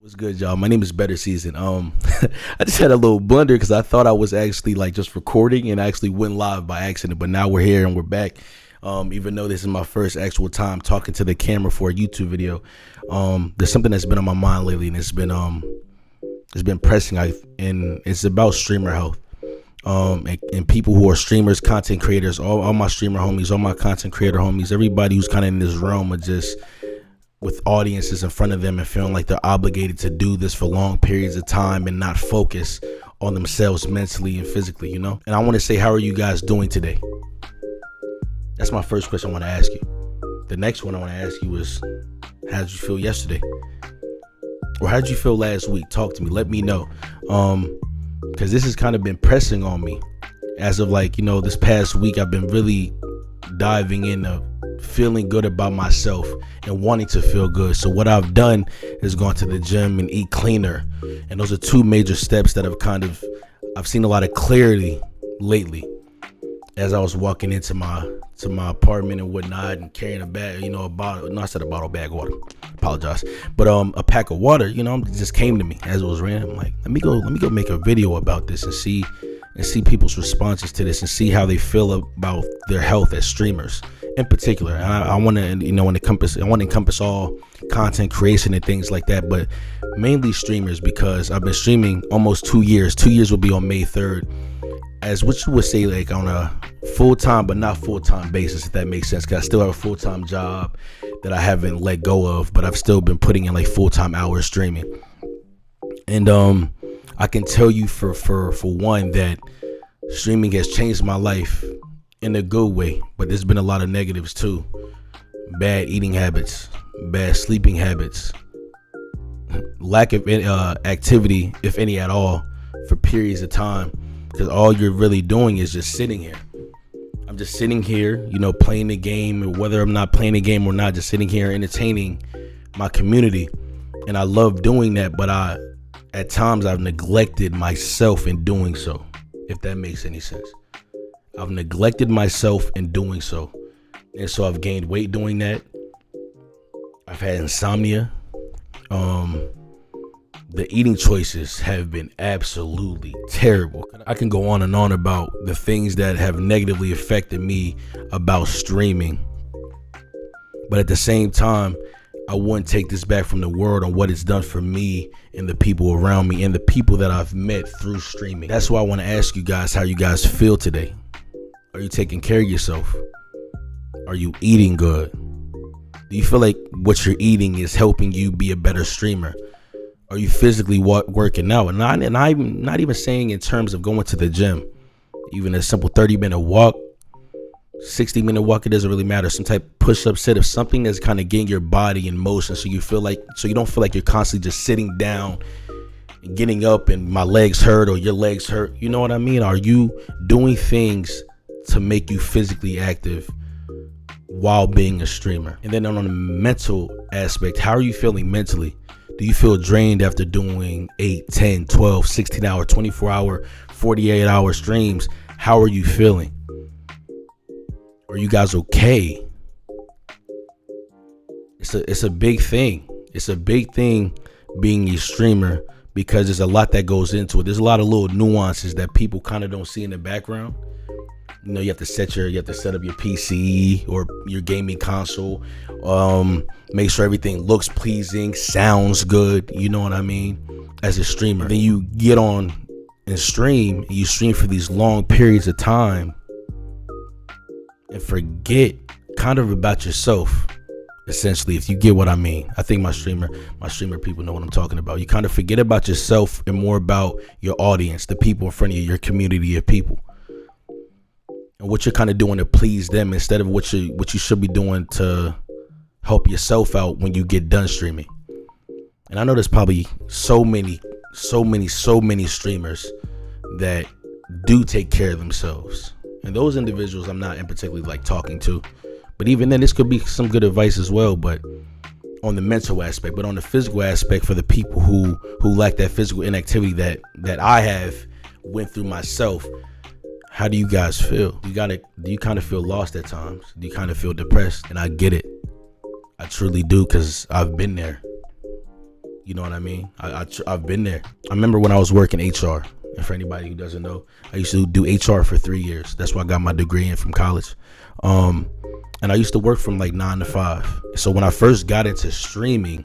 What's good, y'all? My name is BetterSZN. I just had a little blunder because I thought I was actually like just recording and I actually went live by accident. But now we're here and we're back. Even though this is my first actual time talking to the camera for a YouTube video, there's something that's been on my mind lately, and it's been pressing. And it's about streamer health. And people who are streamers, content creators, all my streamer homies, all my content creator homies, everybody who's kind of in this realm of just with audiences in front of them and feeling like they're obligated to do this for long periods of time and not focus on themselves mentally and physically, you know? And I want to say, how are you guys doing today? That's my first question I want to ask you. The next one I want to ask you is, how did you feel yesterday? Or how did you feel last week? Talk to me. Let me know. Because this has kind of been pressing on me. As of this past week, I've been really diving into feeling good about myself and wanting to feel good. So what I've done is gone to the gym and eat cleaner. And those are two major steps that I've seen a lot of clarity lately as I was walking into my apartment and whatnot and carrying a bag, a bottle. No, I said a bottle bag of water. Apologize. But a pack of water, it just came to me as it was random. I'm like, let me go make a video about this and see people's responses to this and see how they feel about their health as streamers in particular. And I want to encompass all content creation and things like that, but mainly streamers, because I've been streaming almost 2 years. 2 years will be on May 3rd, as what you would say like on a full-time but not full-time basis, if that makes sense, because I still have a full-time job that I haven't let go of, but I've still been putting in like full-time hours streaming. And I can tell you for one that streaming has changed my life in a good way, but there's been a lot of negatives too. Bad eating habits, bad sleeping habits, lack of activity, if any at all, for periods of time, because all you're really doing is just sitting here. I'm just sitting here, playing the game, or whether I'm not playing the game or not, just sitting here entertaining my community. And I love doing that, but at times I've neglected myself in doing so, if that makes any sense. I've neglected myself in doing so. And so I've gained weight doing that. I've had insomnia. The eating choices have been absolutely terrible. I can go on and on about the things that have negatively affected me about streaming. But at the same time, I wouldn't take this back from the world on what it's done for me and the people around me and the people that I've met through streaming. That's why I want to ask you guys how you guys feel today. Are you taking care of yourself? Are you eating good? Do you feel like what you're eating is helping you be a better streamer? Are you physically working out? And I'm not even saying in terms of going to the gym. Even a simple 30-minute walk, 60-minute walk, it doesn't really matter. Some type of push-up, sit-up, something that's kind of getting your body in motion, so you don't feel like you're constantly just sitting down and getting up and my legs hurt or your legs hurt. You know what I mean? Are you doing things to make you physically active while being a streamer? And then on the mental aspect, how are you feeling mentally? Do you feel drained after doing 8, 10, 12, 16 hour, 24 hour, 48 hour streams? How are you feeling? Are you guys okay? It's a big thing. It's a big thing being a streamer, because there's a lot that goes into it. There's a lot of little nuances that people kind of don't see in the background. You have to set up your PC or your gaming console. Make sure everything looks pleasing, sounds good. You know what I mean? As a streamer, then you get on and stream, and you stream for these long periods of time and forget kind of about yourself. Essentially, if you get what I mean. I think my streamer people know what I'm talking about. You kind of forget about yourself and more about your audience, the people in front of you, your community of people, and what you're kind of doing to please them instead of what you should be doing to help yourself out when you get done streaming. And I know there's probably so many streamers that do take care of themselves, and those individuals I'm not in particularly talking to. But even then, this could be some good advice as well, but on the mental aspect. But on the physical aspect, for the people who lack that physical inactivity that I have went through myself, how do you guys feel? Do you kind of feel lost at times? Do you kind of feel depressed? And I get it. I truly do, because I've been there. You know what I mean? I've been there. I remember when I was working HR, and for anybody who doesn't know, I used to do HR for 3 years. That's why I got my degree in from college. And I used to work from like 9 to 5. So when I first got into streaming,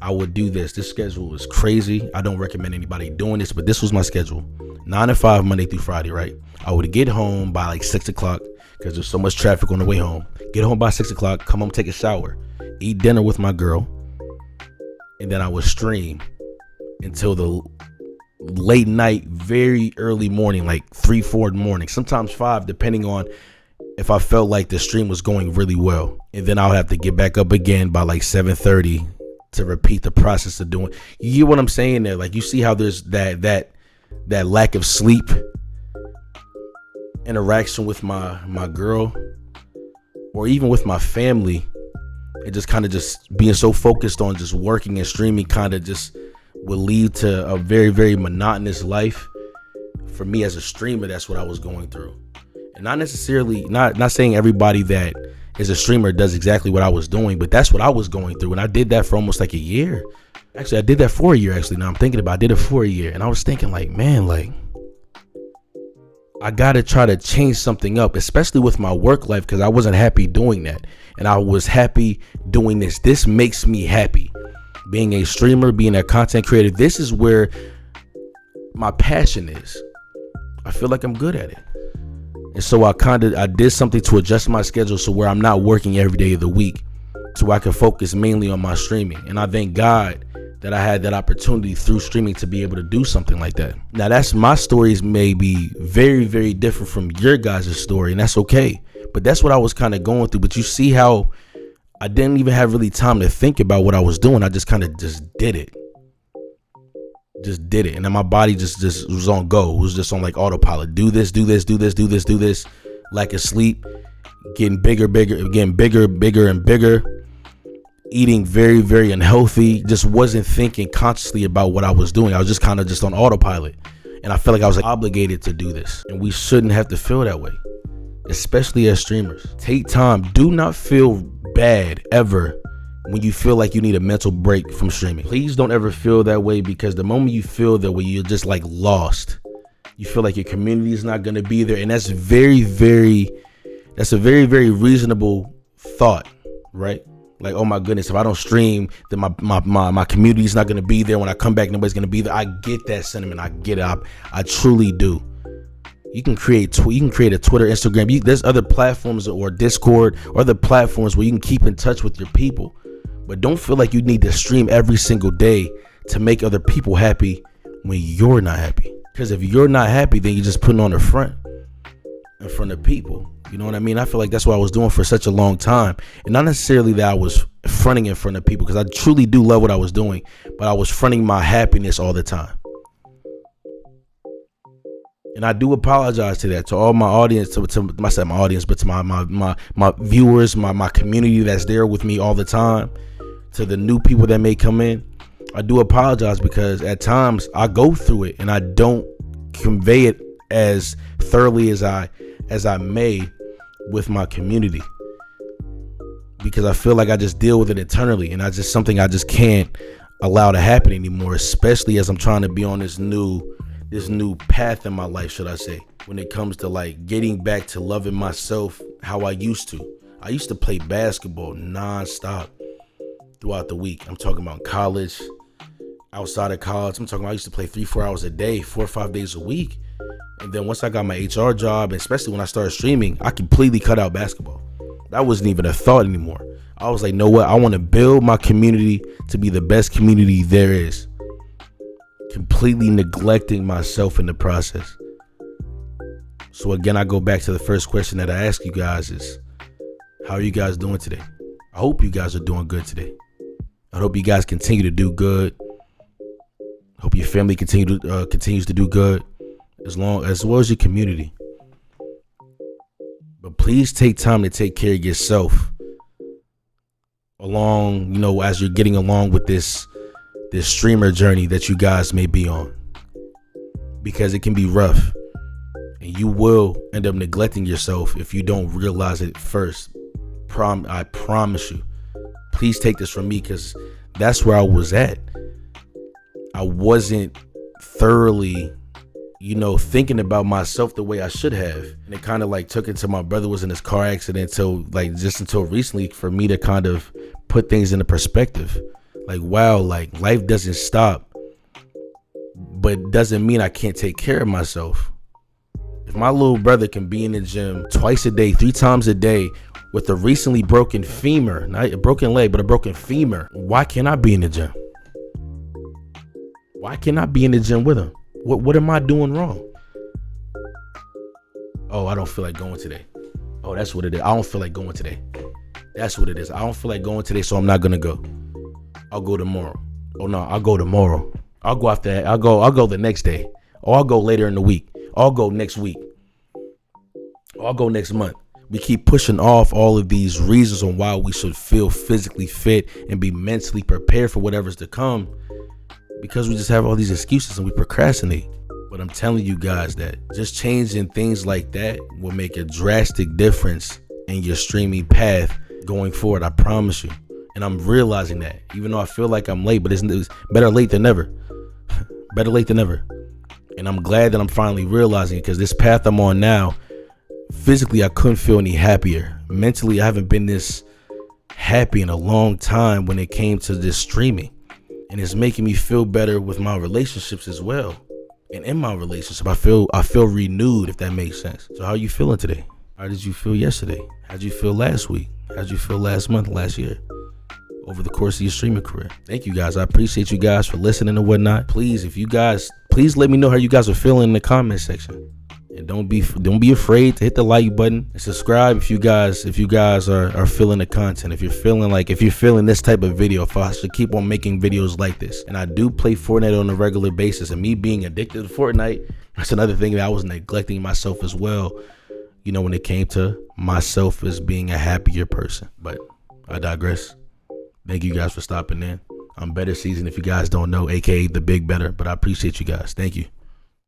I would do this. This schedule was crazy. I don't recommend anybody doing this, but this was my schedule. 9 to 5, Monday through Friday, right? I would get home by like 6 o'clock because there's so much traffic on the way home. Get home by 6 o'clock, come home, take a shower, eat dinner with my girl, and then I would stream until the late night, very early morning, like 3, 4 in the morning, sometimes 5, depending on if I felt like the stream was going really well. And then I'll have to get back up again by like 7:30 to repeat the process of doing. You hear what I'm saying there? Like, you see how there's that lack of sleep interaction with my girl, or even with my family, and just kind of just being so focused on just working and streaming kind of just would lead to a very, very monotonous life. For me as a streamer, that's what I was going through. And not necessarily, not saying everybody that is a streamer does exactly what I was doing, but that's what I was going through. And I did that for almost like a year. Actually, I did that for a year, actually. Now I'm thinking about it, I did it for a year. And I was thinking like, man, like, I got to try to change something up, especially with my work life, because I wasn't happy doing that. And I was happy doing this. This makes me happy. Being a streamer, being a content creator, this is where my passion is. I feel like I'm good at it. And so I did something to adjust my schedule so where I'm not working every day of the week, so I can focus mainly on my streaming. And I thank God that I had that opportunity through streaming to be able to do something like that. Now, that's my stories may be very, very different from your guys' story, and that's okay. But that's what I was kind of going through. But you see how I didn't even have really time to think about what I was doing. I just kind of just did it. Just did it. And then my body just was on go. It was just on like autopilot. Do this, do this, do this, do this, do this. Lack of sleep, getting bigger and bigger. Eating very, very unhealthy. Just wasn't thinking consciously about what I was doing. I was just kind of just on autopilot. And I felt like I was obligated to do this. And we shouldn't have to feel that way, especially as streamers. Take time. Do not feel bad ever when you feel like you need a mental break from streaming. Please don't ever feel that way, because the moment you feel that way, you're just like lost. You feel like your community is not going to be there. And that's a very, very reasonable thought, right? Like, oh my goodness, if I don't stream, then my community is not going to be there. When I come back, nobody's going to be there. I get that sentiment. I get it. I truly do. You can create a Twitter, Instagram. There's other platforms, or Discord, or other platforms where you can keep in touch with your people. But don't feel like you need to stream every single day to make other people happy when you're not happy. Because if you're not happy, then you're just putting on a front in front of people. You know what I mean? I feel like that's what I was doing for such a long time. And not necessarily that I was fronting in front of people, because I truly do love what I was doing, but I was fronting my happiness all the time. And I do apologize to that, to all my audience, to my viewers, my community that's there with me all the time, to the new people that may come in. I do apologize, because at times I go through it and I don't convey it as thoroughly as I may with my community, because I feel like I just deal with it internally, and something I just can't allow to happen anymore, especially as I'm trying to be on this new path in my life, should I say, when it comes to like getting back to loving myself how I used to. I used to play basketball nonstop throughout the week. I'm talking about college, outside of college. I'm talking about I used to play 3-4 hours a day, 4 or 5 days a week. And then once I got my HR job, and especially when I started streaming, I completely cut out basketball. That wasn't even a thought anymore. I was like, know what? I want to build my community to be the best community there is. Completely neglecting myself in the process. So again, I go back to the first question that I ask you guys is, how are you guys doing today? I hope you guys are doing good today. I hope you guys continue to do good. I hope your family continues to do good, as well as your community. But please take time to take care of yourself along, as you're getting along with this streamer journey that you guys may be on, because it can be rough, and you will end up neglecting yourself if you don't realize it first. I promise you. Please take this from me, because that's where I was at. I wasn't thoroughly, thinking about myself the way I should have. And it kind of like took it to my brother was in this car accident until recently for me to kind of put things into perspective. Like, wow, like life doesn't stop, but doesn't mean I can't take care of myself. If my little brother can be in the gym twice a day, 3 times a day with a recently broken femur, not a broken leg, but a broken femur, why can't I be in the gym? Why can't I be in the gym with him? What am I doing wrong? Oh, I don't feel like going today. Oh, that's what it is. I don't feel like going today. That's what it is. I don't feel like going today, so I'm not gonna go. I'll go tomorrow. Oh no, I'll go tomorrow. I'll go after that. I'll go the next day. Or I'll go later in the week. Or I'll go next week. Or I'll go next month. We keep pushing off all of these reasons on why we should feel physically fit and be mentally prepared for whatever's to come, because we just have all these excuses and we procrastinate. But I'm telling you guys that just changing things like that will make a drastic difference in your streaming path going forward. I promise you. And I'm realizing that, even though I feel like I'm late, but it's better late than never. Better late than never. And I'm glad that I'm finally realizing it, because this path I'm on now, physically, I couldn't feel any happier. Mentally, I haven't been this happy in a long time when it came to this streaming. And it's making me feel better with my relationships as well. And in my relationship, I feel renewed, if that makes sense. So how are you feeling today? How did you feel yesterday? How did you feel last week? How did you feel last month, last year? Over the course of your streaming career. Thank you guys. I appreciate you guys for listening and whatnot. Please let me know how you guys are feeling in the comment section. And don't be afraid to hit the like button and subscribe if you guys are feeling the content. If you're feeling this type of video, if I should keep on making videos like this. And I do play Fortnite on a regular basis, and me being addicted to Fortnite, that's another thing that I was neglecting myself as well, when it came to myself as being a happier person. But I digress. Thank you guys for stopping in. I'm BetterSZN if you guys don't know, aka the Big Better, but I appreciate you guys. Thank you.